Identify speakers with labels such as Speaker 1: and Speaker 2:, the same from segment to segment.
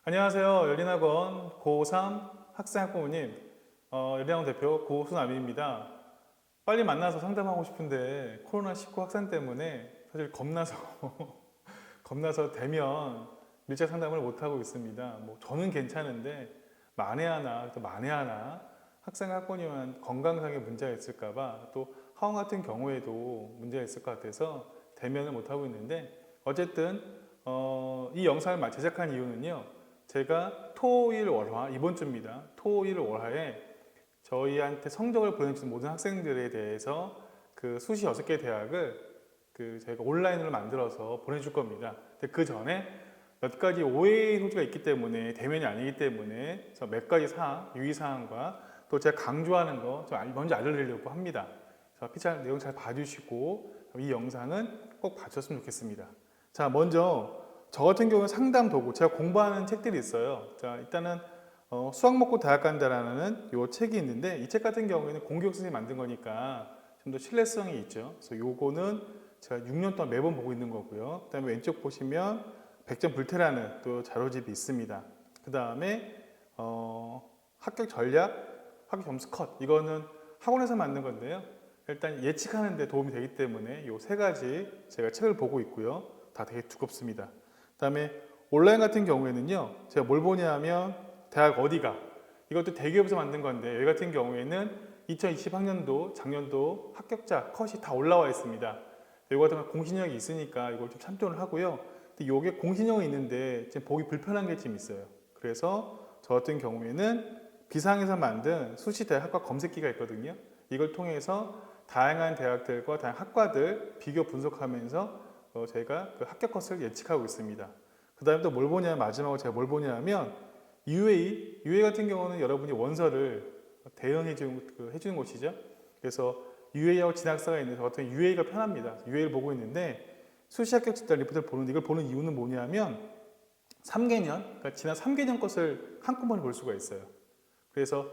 Speaker 1: 안녕하세요. 열린학원 고3 학생학부모님, 열린학원 대표 고수남입니다. 빨리 만나서 상담하고 싶은데 코로나19 확산 때문에 사실 겁나서 겁나서 대면 밀접 상담을 못하고 있습니다. 뭐 저는 괜찮은데 만에 하나 학생학부모님은 건강상의 문제가 있을까봐, 또 학원 같은 경우에도 문제가 있을 것 같아서 대면을 못하고 있는데, 어쨌든 이 영상을 제작한 이유는요, 제가 토일 월화, 이번 주입니다. 토일 월화에 저희한테 성적을 보내주는 모든 학생들에 대해서 그 수시 6개 대학을 저희가 온라인으로 만들어서 보내줄 겁니다. 근데 그 전에 몇 가지 오해의 소지가 있기 때문에, 대면이 아니기 때문에 몇 가지 사항, 유의사항과 또 제가 강조하는 거 먼저 알려드리려고 합니다. 그래서 피차 내용 잘 봐주시고 이 영상은 꼭 봐주셨으면 좋겠습니다. 자, 먼저 저 같은 경우는 상담 도구, 제가 공부하는 책들이 있어요. 자, 일단은 수학 먹고 대학 간다라는 요 책이 있는데, 이 책 같은 경우에는 공교육 선생님이 만든 거니까 좀 더 신뢰성이 있죠. 그래서 요거는 제가 6년 동안 매번 보고 있는 거고요. 그 다음에 왼쪽 보시면 백전 불태라는 또 자료집이 있습니다. 그 다음에 합격 전략, 합격 점수 컷, 이거는 학원에서 만든 건데요. 일단 예측하는 데 도움이 되기 때문에 요 세 가지 제가 책을 보고 있고요. 다 되게 두껍습니다. 그 다음에 온라인 같은 경우에는요, 제가 뭘 보냐면 대학 어디가, 이것도 대기업에서 만든 건데, 여기 같은 경우에는 2020학년도 작년도 합격자 컷이 다 올라와 있습니다. 이거 같은 건 공신력이 있으니까 이걸 좀 참조를 하고요. 근데 이게 공신력이 있는데 지금 보기 불편한 게 좀 있어요. 그래서 저 같은 경우에는 비상에서 만든 수시대학 학과 검색기가 있거든요. 이걸 통해서 다양한 대학들과 다양한 학과들 비교 분석하면서 저희가 그 합격 컷을 예측하고 있습니다. 그 다음에 또 뭘 보냐면, 마지막으로 제가 뭘 보냐면 UA 같은 경우는 여러분이 원서를 대응해 주는 곳이죠. 그래서 UA하고 진학사가 있는데 저 같은 UA가 편합니다. UA를 보고 있는데, 수시 합격 집단 리포트를 보는데, 이걸 보는 이유는 뭐냐면 3개년, 그러니까 지난 3개년 것을 한꺼번에 볼 수가 있어요. 그래서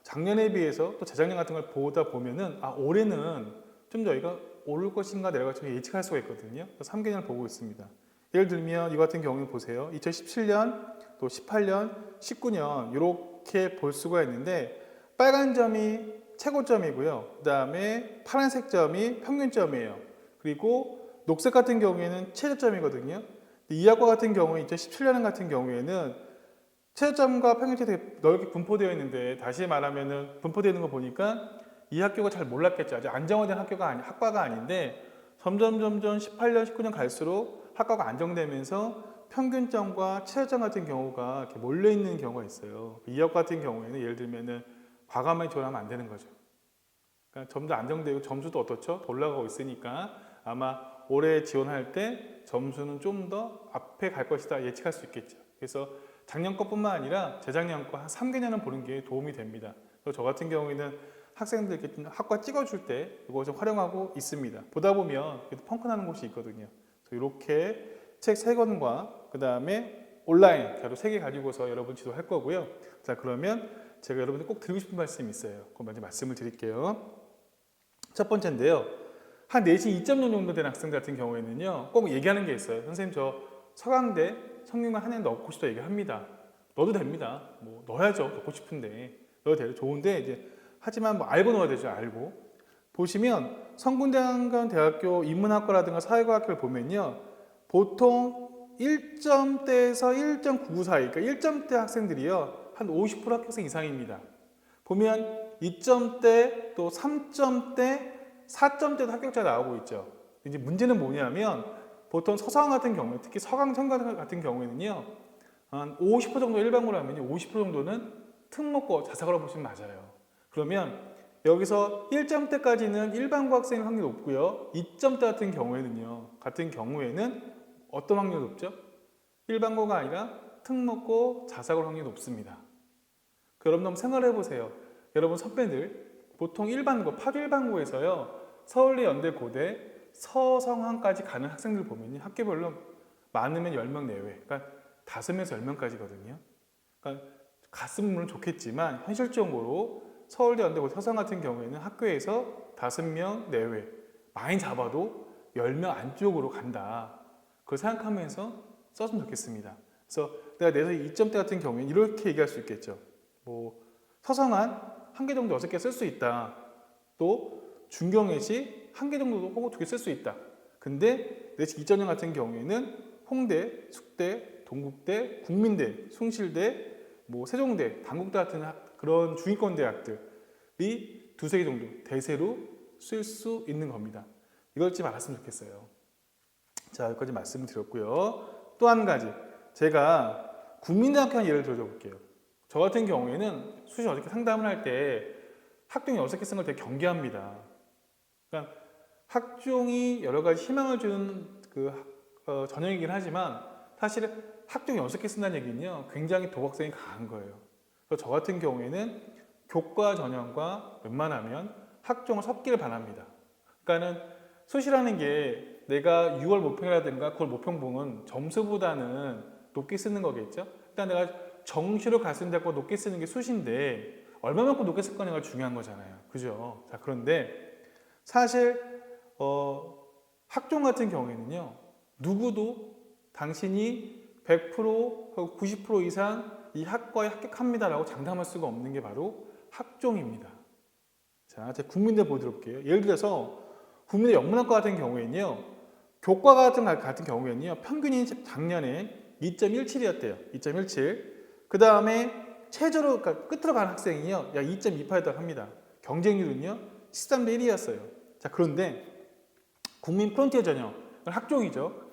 Speaker 1: 작년에 비해서 또 재작년 같은 걸 보다 보면은 올해는 좀 저희가 오를 것인가 내려갈 것인가 예측할 수가 있거든요. 3개년을 보고 있습니다. 예를 들면 이 같은 경우는 보세요. 2017년, 또 18년, 19년 이렇게 볼 수가 있는데, 빨간 점이 최고점이고요. 그 다음에 파란색 점이 평균점이에요. 그리고 녹색 같은 경우에는 최저점이거든요. 이 학과 같은 경우에 2017년 같은 경우에는 최저점과 평균점이 되게 넓게 분포되어 있는데, 다시 말하면 분포되어 있는 거 보니까 이 학교가 잘 몰랐겠죠. 아직 안정화된 학과가 아닌데, 점점 18년, 19년 갈수록 학과가 안정되면서 평균점과 최저점 같은 경우가 이렇게 몰려있는 경우가 있어요. 이 학과 같은 경우에는 예를 들면은 과감하게 지원하면 안 되는 거죠. 그러니까 점점 안정되고 점수도 어떻죠? 올라가고 있으니까 아마 올해 지원할 때 점수는 좀 더 앞에 갈 것이다 예측할 수 있겠죠. 그래서 작년 것뿐만 아니라 재작년 거 한 3개년은 보는 게 도움이 됩니다. 그래서 저 같은 경우에는 학생들께 학과 찍어줄 때 이거 좀 활용하고 있습니다. 보다 보면 펑크 나는 곳이 있거든요. 이렇게 책 3권과 그 다음에 온라인 자료 3개 가지고서 여러분 지도할 거고요. 자, 그러면 제가 여러분들 꼭 드리고 싶은 말씀이 있어요. 그거 먼저 말씀을 드릴게요. 첫 번째인데요, 한 내신 2.0 정도 된 학생들 같은 경우에는요, 꼭 얘기하는 게 있어요. 선생님, 저 서강대 성균관 한 해 넣고 싶다 얘기합니다. 넣어도 됩니다. 뭐 넣어야죠. 넣고 싶은데 넣어도 돼요. 좋은데 이제 하지만 뭐 알고 넣어야 되죠. 알고 보시면 성균관대학교 인문학과라든가 사회과학과를 보면요, 보통 1점대에서 1.99 사이, 그러니까 1점대 학생들이요 한 50% 합격생 이상입니다. 보면 2점대, 또 3점대, 4점대도 합격자 나오고 있죠. 이제 문제는 뭐냐면, 보통 서강 같은 경우에, 특히 서강 전공 같은 경우에는요, 한 50% 정도 일반고로 하면요, 50% 정도는 틈 먹고 자사고로 보시면 맞아요. 그러면 여기서 1점대까지는 일반고 학생의 확률이 높고요, 2점대 같은 경우에는 어떤 확률이 높죠? 일반고가 아니라 틈 먹고 자사고로 확률이 높습니다. 여러분 한번 생각해 보세요. 여러분 선배들 보통 일반고, 파일반고에서요, 서울대, 연대, 고대, 서성한까지 가는 학생들 보면 학교별로 많으면 10명 내외, 그러니까 5명에서 10명까지거든요. 그러니까 갔으면 물론 좋겠지만 현실적으로 서울대, 연대, 고대, 서성 같은 경우에는 학교에서 5명 내외, 많이 잡아도 10명 안쪽으로 간다. 그걸 생각하면서 썼으면 좋겠습니다. 그래서 내가 내서 2점대 같은 경우에는 이렇게 얘기할 수 있겠죠. 뭐 서성한 1개 정도 6개 쓸 수 있다. 또 중경예시 1개 정도도 혹은 2개 쓸 수 있다. 근데 내시 2.0 같은 경우에는 홍대, 숙대, 동국대, 국민대, 숭실대, 뭐 세종대, 단국대 같은 그런 중위권 대학들이 2-3개 정도 대세로 쓸 수 있는 겁니다. 이걸 좀 알았으면 좋겠어요. 자, 여기까지 말씀드렸고요. 또 한 가지, 제가 국민대학교 한 예를 들어줘 볼게요. 저 같은 경우에는 수시 어저께 상담을 할 때 학종 6개 쓴 걸 되게 경계합니다. 그러니까 학종이 여러 가지 희망을 주는 전형이긴 하지만 사실 학종 6개 쓴다는 얘기는요, 굉장히 도박성이 강한 거예요. 그래서 저 같은 경우에는 교과 전형과 웬만하면 학종을 섞기를 바랍니다. 그러니까는 수시라는 게 내가 6월 모평이라든가 9월 모평봉은 점수보다는 높게 쓰는 거겠죠. 일단 내가 정시로 갈 수 있는 대학과 높게 쓰는 게 수시인데 얼마만큼 높게 쓸 거냐가 중요한 거잖아요. 그죠? 자, 그런데 사실 학종 같은 경우에는요, 누구도 당신이 100% 90% 이상 이 학과에 합격합니다라고 장담할 수가 없는 게 바로 학종입니다. 자, 제가 국민대 보도록 할게요. 예를 들어서 국민대 영문학과 같은 경우에는요, 교과 같은 경우에는요, 평균이 작년에 2.17이었대요. 2.17. 그 다음에 최저로, 그러니까 끝으로 가는 학생이요, 약 2.28이라고 합니다. 경쟁률은요, 13대 1이었어요. 자, 그런데 국민 프론티어 전형, 학종이죠.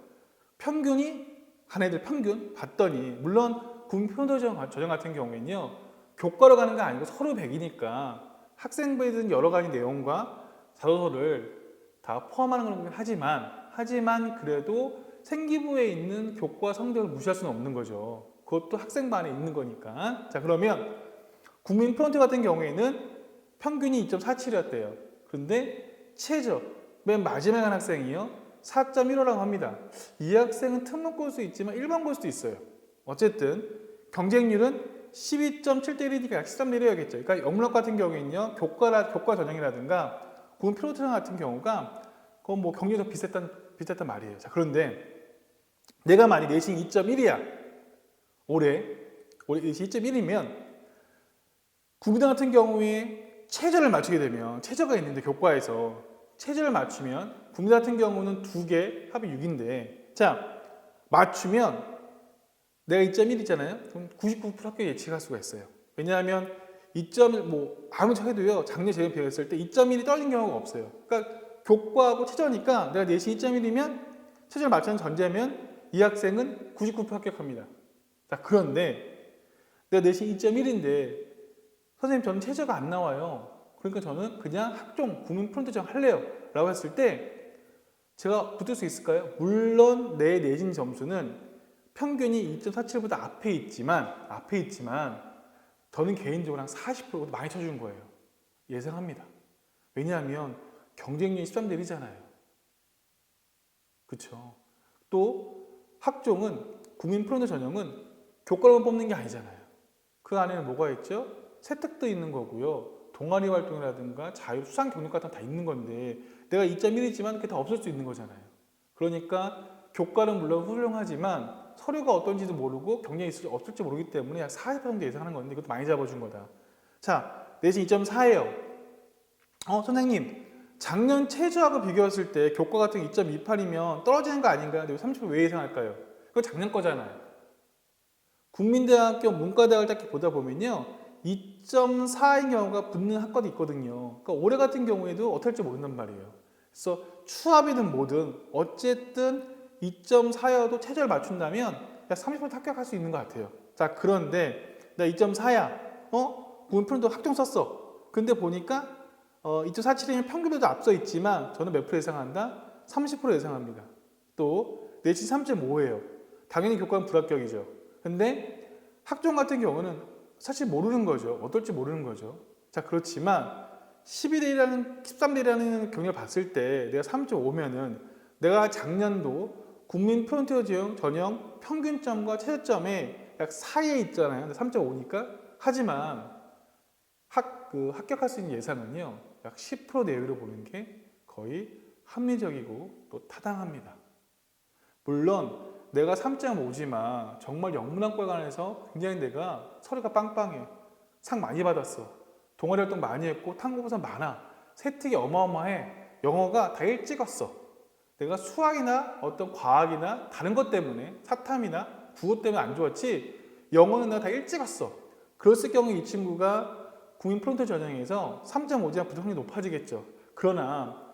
Speaker 1: 평균이 한 애들 평균 봤더니, 물론 국민 프론티어 전형 같은 경우에는요, 교과로 가는 게 아니고 서류 100이니까 학생부에 든 여러 가지 내용과 자소서를 다 포함하는 거긴 하지만 그래도 생기부에 있는 교과 성적을 무시할 수는 없는 거죠. 그것도 학생부 안에 있는 거니까. 자, 그러면 국민 프론트 같은 경우에는 평균이 2.47이었대요. 그런데 최저 맨 마지막에 한 학생이요, 4.15라고 합니다. 이 학생은 특목고일 수 있지만 일반고일 수도 있어요. 어쨌든 경쟁률은 12.7대 1이니까 약 13대 1이었겠죠. 그러니까 영문학 같은 경우에는요, 교과 전형이라든가 국민 프론트 같은 경우가 그건 뭐 경쟁이 더 비슷했단 말이에요. 자, 그런데 내가 만약 내신 2.1이야. 올해 내신 2.1이면 국민대 같은 경우에 최저를 맞추게 되면, 최저가 있는데 교과에서 최저를 맞추면 국민대 같은 경우는 2개 합이 6인데, 자, 맞추면 내가 2.1 있잖아요. 그럼 99% 합격 예측할 수가 있어요. 왜냐하면 2.1 뭐 아무리 해도요, 작년 재연 비교했을 때 2.1이 떨어진 경우가 없어요. 그러니까 교과하고 최저니까 내가 내신 2.1이면 최저를 맞추는 전제면 이 학생은 99% 합격합니다. 자, 그런데 내가 내신 2.1인데 선생님 저는 최저가 안 나와요. 그러니까 저는 그냥 학종 국민 프론트 전형 할래요 라고 했을 때 제가 붙을 수 있을까요? 물론 내 내신 점수는 평균이 2.47보다 앞에 있지만 저는 개인적으로 한 40%보다 많이 쳐준 거예요. 예상합니다. 왜냐하면 경쟁률이 13대 1이잖아요. 그렇죠? 또 학종은 국민 프론트 전형은 교과로만 뽑는 게 아니잖아요. 그 안에는 뭐가 있죠? 세특도 있는 거고요. 동아리 활동이라든가 자유 수상 경력 같은 거 다 있는 건데 내가 2.1이지만 그게 다 없을 수 있는 거잖아요. 그러니까 교과는 물론 훌륭하지만 서류가 어떤지도 모르고 경쟁이 있을지 없을지 모르기 때문에 약 40% 정도 예상하는 건데 이것도 많이 잡아준 거다. 자, 내신 2.4예요. 선생님, 작년 최저하고 비교했을 때 교과 같은 2.28이면 떨어지는 거 아닌가요? 근데 30% 왜 예상할까요? 그건 작년 거잖아요. 국민대학교 문과대학을 딱 보다 보면요, 2.4인 경우가 붙는 학과도 있거든요. 그러니까 올해 같은 경우에도 어떻게 할지 모른단 말이에요. 그래서 추합이든 뭐든 어쨌든 2.4여도 최저를 맞춘다면 약 30% 합격할 수 있는 것 같아요. 자, 그런데 나 2.4야. 국민 프론트 학종 썼어. 근데 보니까 2.47이면 평균보다 앞서 있지만 저는 몇 프로 예상한다? 30% 예상합니다. 또 내신 3.5예요. 당연히 교과는 불합격이죠. 근데 학종 같은 경우는 사실 모르는 거죠. 어떨지 모르는 거죠. 자, 그렇지만 12대 1이라는 13대 1이라는 경력을 봤을 때 내가 3.5면은 내가 작년도 국민 프론티어 전형 평균점과 최저점에 약 사이에 있잖아요. 3.5니까. 하지만 합격할 수 있는 예상은요, 약 10% 내외로 보는 게 거의 합리적이고 또 타당합니다. 물론 내가 3.5지만 정말 영문학과관에서 굉장히 내가 서류가 빵빵해. 상 많이 받았어. 동아리 활동 많이 했고 탐구부서 많아. 세특이 어마어마해. 영어가 다 일찍 왔어. 내가 수학이나 어떤 과학이나 다른 것 때문에 사탐이나 국어 때문에 안 좋았지 영어는 내가 다 일찍 왔어. 그랬을 경우에 이 친구가 국민 프론트 전형에서 3.5지만 부족률이 높아지겠죠. 그러나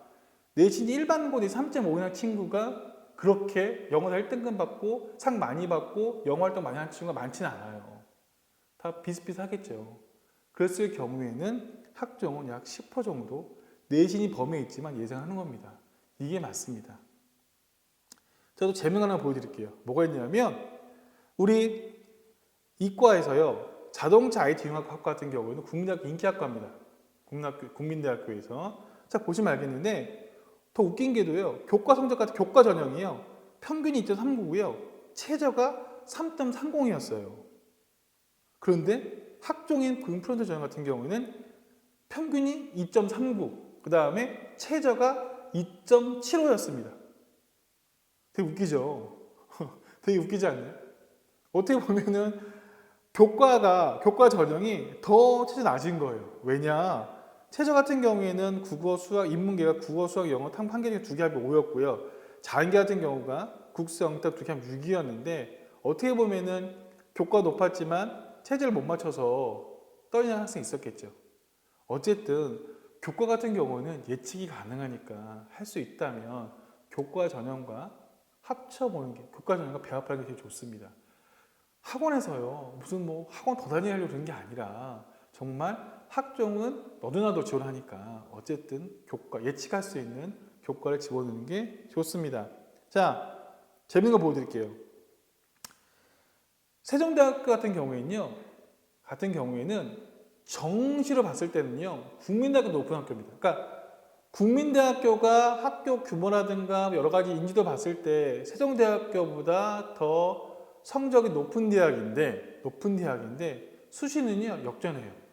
Speaker 1: 내신 일반고 내 3.5인 친구가 그렇게 영어다 1등급 받고 상 많이 받고 영어 활동 많이 하는 친구가 많지는 않아요. 다 비슷비슷하겠죠. 그랬을 경우에는 학종은 약 10% 정도 내신이 범위에 있지만 예상하는 겁니다. 이게 맞습니다. 저도 재미가 하나 보여드릴게요. 뭐가 있냐면 우리 이과에서요. 자동차 IT 융합학 같은 경우에는 국민대학교 인기학과입니다. 국민대학교에서. 자 보시면 알겠는데 더 웃긴 게도요. 교과 성적 같은 교과 전형이요. 평균이 2.39고요. 최저가 3.30이었어요. 그런데 학종인 국민프론트 전형 같은 경우에는 평균이 2.39, 그 다음에 최저가 2.75였습니다. 되게 웃기죠? 되게 웃기지 않나요? 어떻게 보면은 교과 전형이 더 최저 낮은 거예요. 왜냐? 최저 같은 경우에는 국어, 수학, 인문계가 국어, 수학, 영어, 탐구 한 개 중에 2개 합이 5였고요. 자연계 같은 경우가 국수, 영탁 2개 합이 6이었는데 어떻게 보면은 교과 높았지만 체제를 못 맞춰서 떨어지는 학생이 있었겠죠. 어쨌든 교과 같은 경우는 예측이 가능하니까 할 수 있다면 교과 전형과 합쳐보는 게 교과 전형과 배합하는 게 되게 좋습니다. 학원에서요. 무슨 뭐 학원 더 다니려고 그런 게 아니라 정말 학종은 너도 나도 지원하니까 어쨌든 교과, 예측할 수 있는 교과를 집어넣는 게 좋습니다. 자, 재밌는 거 보여드릴게요. 세종대학교 같은 경우에는 정시로 봤을 때는요, 국민대학교 높은 학교입니다. 그러니까 국민대학교가 학교 규모라든가 여러 가지 인지도 봤을 때 세종대학교보다 더 성적이 높은 대학인데 수시는요, 역전해요.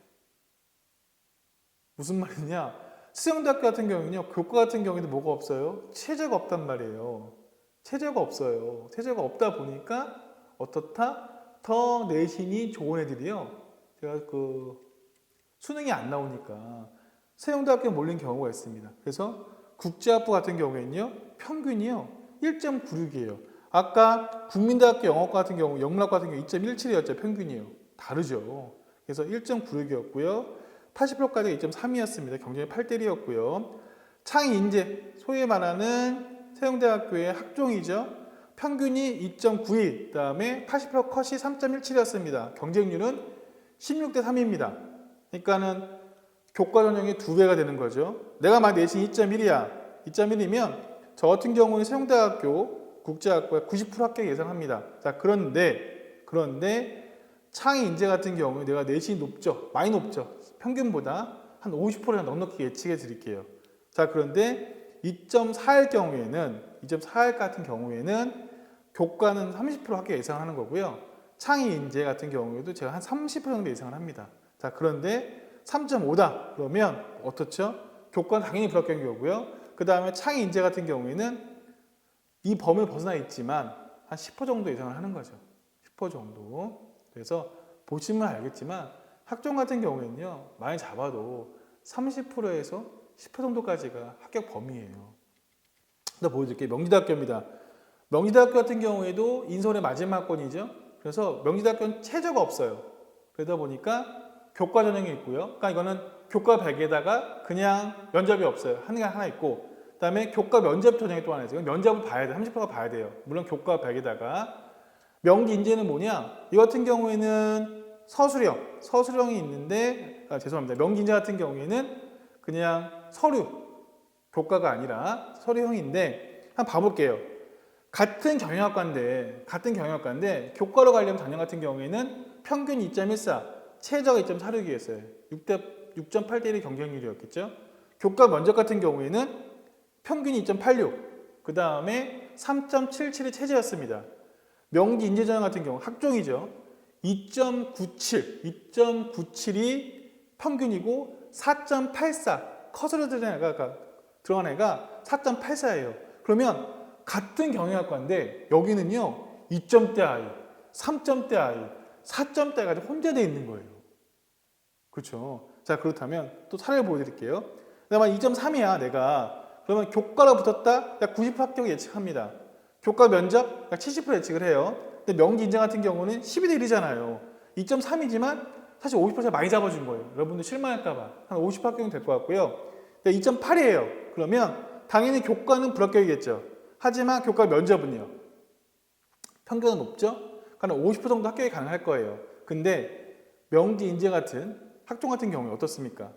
Speaker 1: 무슨 말이냐? 세종대학교 같은 경우는요, 교과 같은 경우에도 뭐가 없어요? 체제가 없단 말이에요. 체제가 없어요. 체제가 없다 보니까 어떻다? 더 내신이 좋은 애들이요. 제가 수능이 안 나오니까 세종대학교에 몰린 경우가 있습니다. 그래서 국제학부 같은 경우에는요, 평균이요, 1.96이에요. 아까 국민대학교 영어과 같은 경우, 영문학과 같은 경우 2.17이었죠. 평균이요. 다르죠. 그래서 1.96이었고요. 80%까지 2.3이었습니다. 경쟁이 8대1이었고요. 창의인재, 소위 말하는 세종대학교의 학종이죠. 평균이 2.92, 그 다음에 80% 컷이 3.17이었습니다. 경쟁률은 16대 3입니다. 그러니까는 교과 전형의 2배가 되는 거죠. 내가 만약 내신 2.1이야. 2.1이면 저 같은 경우는 세종대학교 국제학과에 90% 합격 예상합니다. 자, 그런데 창의인재 같은 경우에 내가 내신이 높죠. 많이 높죠. 평균보다 한 50%나 넉넉히 예측해 드릴게요. 자, 그런데 2.4일 같은 경우에는 교과는 30% 합격 예상하는 거고요. 창의인재 같은 경우에도 제가 한 30% 정도 예상을 합니다. 자, 그런데 3.5다 그러면 어떻죠? 교과는 당연히 불합격인 거고요. 그 다음에 창의인재 같은 경우에는 이 범위를 벗어나 있지만 한 10% 정도 예상을 하는 거죠. 10% 정도. 그래서 보시면 알겠지만 학종 같은 경우에는요, 많이 잡아도 30%에서 10% 정도까지가 합격 범위예요. 또 보여드릴게요. 명지대학교입니다. 명지대학교 같은 경우에도 인서울의 마지막 건이죠. 그래서 명지대학교는 체제가 없어요. 그러다 보니까 교과 전형이 있고요. 그러니까 이거는 교과 100에다가 그냥 면접이 없어요. 하나 있고, 그 다음에 교과 면접 전형이 또 하나 있어요. 면접을 봐야 돼요. 30%가 봐야 돼요. 물론 교과 100에다가. 명기 인재는 뭐냐? 이 같은 경우에는 서술형이 있는데, 죄송합니다. 명기 인재 같은 경우에는 그냥 서류, 교과가 아니라 서류형인데, 한번 봐볼게요. 같은 경영학과인데 교과로 가려면 작년 같은 경우에는 평균 2.14, 최저가 2.46이었어요. 6.8대1의 경쟁률이었겠죠. 교과 면접 같은 경우에는 평균이 2.86, 그 다음에 3.77의 최저였습니다. 명기 인재 전형 같은 경우 학종이죠. 2.97이 평균이고 4.84 커서로 들어가니까 들어간 애가 4.84예요. 그러면 같은 경영학과인데 여기는요 2점대 아이, 3점대 아이, 4점대가 혼자 돼 있는 거예요. 그렇죠? 자, 그렇다면 또 사례를 보여드릴게요. 내가 2.3이야 내가. 그러면 교과로 붙었다 약 90% 합격 예측합니다. 교과 면접 약 70% 예측을 해요. 근데 명기 인재 같은 경우는 12대 1이잖아요. 2.3이지만 사실 50% 많이 잡아준 거예요. 여러분들 실망할까봐 한 50% 합격은 될 것 같고요. 2.8이에요. 그러면 당연히 교과는 불합격이겠죠. 하지만 교과 면접은요. 평균은 높죠? 그러니까 50% 정도 합격이 가능할 거예요. 근데 명기 인재 같은 학종 같은 경우에 어떻습니까?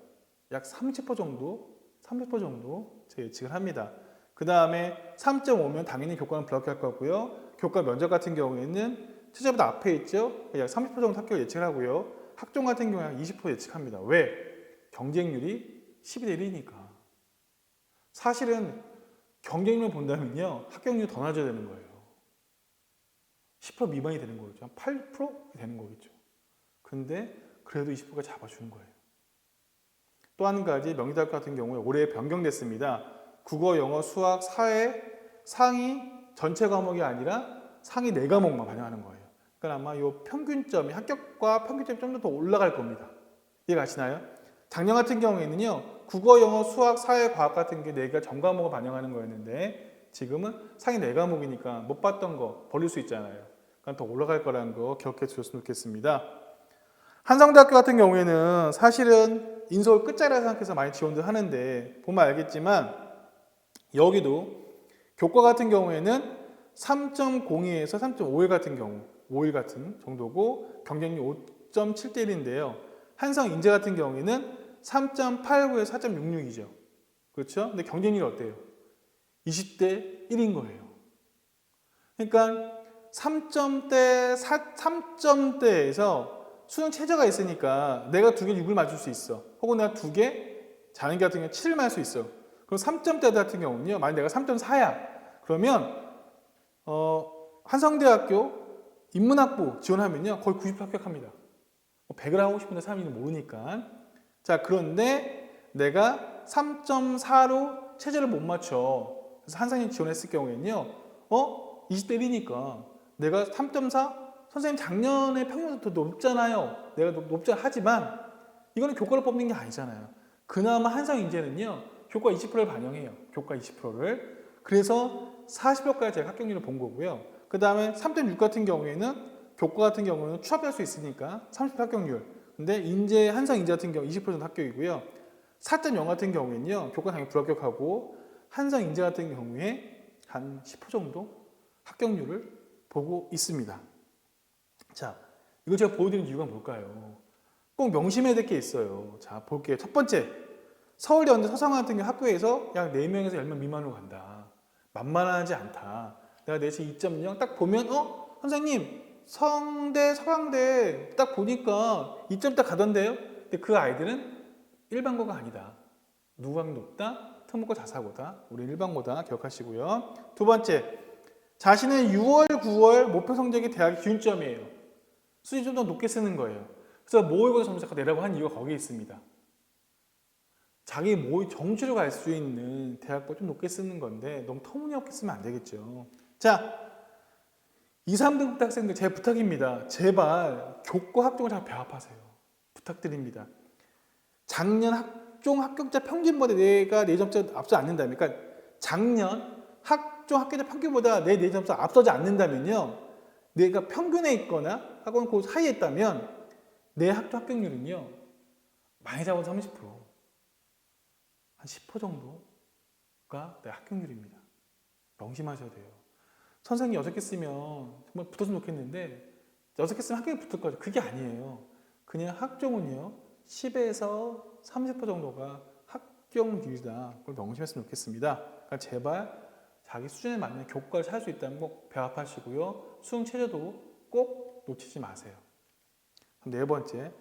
Speaker 1: 약 30% 정도, 30% 정도 제가 예측을 합니다. 그 다음에 3.5면 당연히 교과는 불합격할 거고요. 교과 면접 같은 경우에는 최저보다 앞에 있죠? 약 30% 정도 합격 예측을 하고요. 학종 같은 경우에 약 20% 예측합니다. 왜? 경쟁률이 12대 1이니까. 사실은 경쟁률을 본다면요. 합격률이 더 낮아야 되는 거예요. 10% 미만이 되는 거겠죠. 한 8% 되는 거겠죠. 근데 그래도 20%가 잡아주는 거예요. 또 한 가지 명리대학 같은 경우에 올해 변경됐습니다. 국어, 영어, 수학, 사회 상위 전체 과목이 아니라 상위 4과목만 반영하는 거예요. 그러니까 아마 이 평균점이 합격과 평균점이 좀 더 올라갈 겁니다. 이해가시나요? 작년 같은 경우에는요. 국어, 영어, 수학, 사회, 과학 같은 게 4개가 전 과목을 반영하는 거였는데 지금은 상위 4과목이니까 못 봤던 거 버릴 수 있잖아요. 그러니까 더 올라갈 거라는 거 기억해 주셨으면 좋겠습니다. 한성대학교 같은 경우에는 사실은 인서울 끝자리라 생각해서 많이 지원들 하는데 보면 알겠지만 여기도 교과 같은 경우에는 3.02에서 3.51 같은 경우 5일 같은 정도고 경쟁률 5.7대 1인데요. 한성인재 같은 경우에는 3.89에서 4.66이죠. 그렇죠? 근데 경쟁률이 어때요? 20대 1인 거예요. 그러니까 3점대에서 수능 최저가 있으니까 내가 2개 6을 맞출 수 있어. 혹은 내가 2개 자연계 같은 경우 7을 맞을 수 있어. 그럼 3점대 같은 경우는요. 만약 내가 3.4야. 그러면 한성대학교 인문학부 지원하면요. 거의 90% 합격합니다. 100을 하고 싶은데 사람이 모르니까. 자, 그런데 내가 3.4로 최저를 못 맞춰. 그래서 한성인 지원했을 경우에는요. 20대 1이니까 내가 3.4? 선생님 작년에 평균보다 더 높잖아요. 내가 높잖아 하지만 이거는 교과를 뽑는 게 아니잖아요. 그나마 한성인재는요. 교과 20%를 반영해요. 교과 20%를. 그래서 40%까지 제가 합격률을 본 거고요. 그 다음에 3.6 같은 경우에는 교과 같은 경우는 추합할 수 있으니까 30% 합격률. 근데 인재 한성인재 같은 경우 20% 정도 합격이고요. 4.0 같은 경우에는요. 교과 당연히 불합격하고 한성인재 같은 경우에 한 10% 정도 합격률을 보고 있습니다. 자, 이거 제가 보여드리는 이유가 뭘까요? 꼭 명심해야 될 게 있어요. 자, 볼게요. 첫 번째, 서울대연대 서성한 같은 경우 학교에서 약 4명에서 10명 미만으로 간다. 만만하지 않다. 내가 내신 2.0 딱 보면 선생님 성대 서강대 딱 보니까 2점대 가던데요? 근데 그 아이들은 일반고가 아니다. 누구학이 높다? 특목고 자사고다. 우리 일반고다. 기억하시고요. 두 번째, 자신은 6월, 9월 목표 성적이 대학의 기준점이에요. 수준이 좀 더 높게 쓰는 거예요. 그래서 모의고사 점수가 내라고 한 이유가 거기에 있습니다. 자기 모의 정시로 갈 수 있는 대학보 좀 높게 쓰는 건데 너무 터무니없게 쓰면 안 되겠죠. 자, 2, 3등급 학생들 제 부탁입니다. 제발 교과 학종을 잘 배합하세요. 부탁드립니다. 작년 학종 합격자 평균보다 내가 4점차 앞서 않는다면, 그러니까 작년 학종 합격자 평균보다 내 4점차 앞서지 않는다면요, 내가 평균에 있거나 학원 그 사이에 있다면 내 학종 합격률은요 많이 잡아도 30%, 한 10% 정도가 내 합격률입니다. 명심하셔야 돼요. 선생님 6개 쓰면 정말 붙었으면 좋겠는데 6개 쓰면 합격이 붙을 거죠. 그게 아니에요. 그냥 학종은요 10에서 30% 정도가 합격률이다. 그걸 명심했으면 좋겠습니다. 그러니까 제발 자기 수준에 맞는 교과를 찾을 수 있다면 꼭 배합하시고요. 수능 최저도 꼭 놓치지 마세요. 네 번째,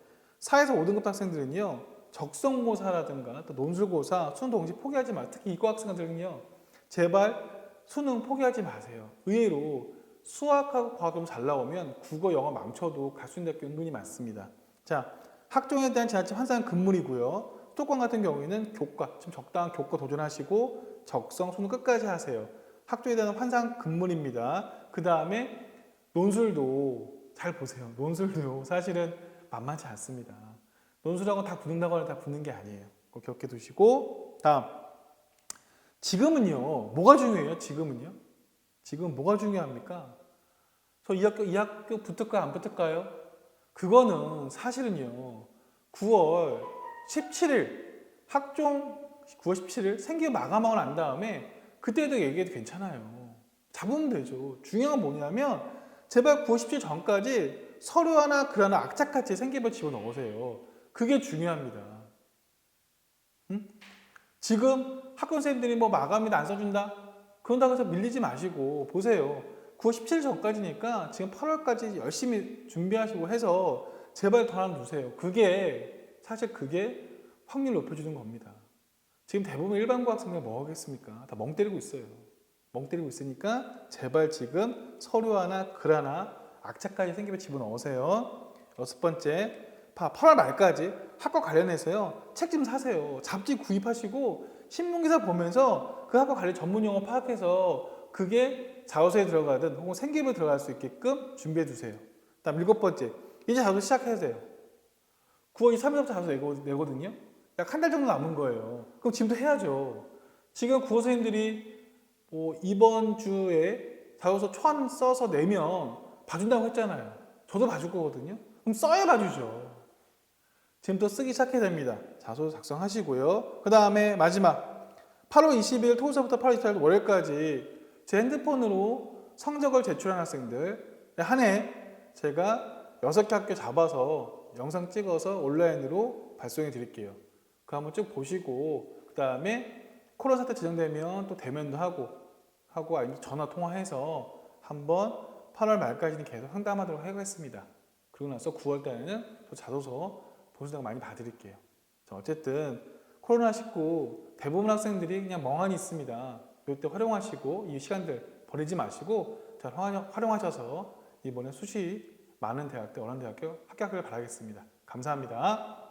Speaker 1: 4에서 5등급 학생들은요 적성고사라든가 또 논술고사, 수능 동시 포기하지 마세요. 특히 이과 학생들은요 제발 수능 포기하지 마세요. 의외로 수학하고 과학 좀 잘 나오면 국어, 영어 망쳐도 갈 수 있는 학교 은근히 많습니다. 자, 학종에 대한 지나친 환상은 금물이고요. 수도권 같은 경우에는 교과, 좀 적당한 교과 도전하시고 적성, 수능 끝까지 하세요. 학종에 대한 환상 금물입니다. 그 다음에 논술도 잘 보세요. 논술도 사실은 만만치 않습니다. 논술하고 다 붙는다거나 다 붙는 게 아니에요. 꼭 기억해 두시고, 다음. 지금은요, 뭐가 중요해요? 지금은요? 지금 뭐가 중요합니까? 저 이 학교 붙을까요? 안 붙을까요? 그거는 사실은요, 9월 17일, 학종 9월 17일 생기 마감하고 난 다음에 그때도 얘기해도 괜찮아요. 잡으면 되죠. 중요한 건 뭐냐면, 제발 9월 17일 전까지 서류 하나, 글 하나 악착같이 생기부 집어넣으세요. 그게 중요합니다. 응? 지금 학교 선생님들이 뭐 마감이다 안 써준다? 그런다고 해서 밀리지 마시고 보세요. 9월 17일 전까지니까 지금 8월까지 열심히 준비하시고 해서 제발 더 하나 주세요. 그게 사실 그게 확률 높여주는 겁니다. 지금 대부분 일반고 학생들 뭐 하겠습니까? 다 멍 때리고 있어요. 멍 때리고 있으니까 제발 지금 서류 하나, 글 하나 악착까지 생기면 집어넣으세요. 6번째, 8월 말까지 학과 관련해서요. 책 좀 사세요. 잡지 구입하시고 신문기사 보면서 그 학과 관련 전문 용어 파악해서 그게 자소서에 들어가든 혹은 생기부에 들어갈 수 있게끔 준비해 두세요. 다음 7번째, 이제 자소서 시작해야 돼요. 9월 23일부터 자소서 내거든요. 약 한 달 정도 남은 거예요. 그럼 지금도 해야죠. 지금 국어 선생님들이 뭐 이번 주에 자소서 초안 써서 내면 봐준다고 했잖아요. 저도 봐줄 거거든요. 그럼 써야 봐주죠. 지금부터 쓰기 시작해야 됩니다. 자소서 작성하시고요. 그 다음에 마지막 8월 20일 토요일부터 8월 24일 월요일까지 제 핸드폰으로 성적을 제출한 학생들 한 해 제가 6개 학교 잡아서 영상 찍어서 온라인으로 발송해 드릴게요. 그거 한번 쭉 보시고 그 다음에 코로나 사태 진정되면 또 대면도 하고 아니면 전화 통화해서 한번 8월 말까지는 계속 상담하도록 하겠습니다. 그러고 나서 9월 달에는 또 자소서 보수당 많이 봐드릴게요. 어쨌든 코로나19 대부분 학생들이 그냥 멍하니 있습니다. 이때 활용하시고 이 시간들 버리지 마시고 잘 활용하셔서 이번에 수시 많은 대학들, 어려운 대학교 합격하길 바라겠습니다. 감사합니다.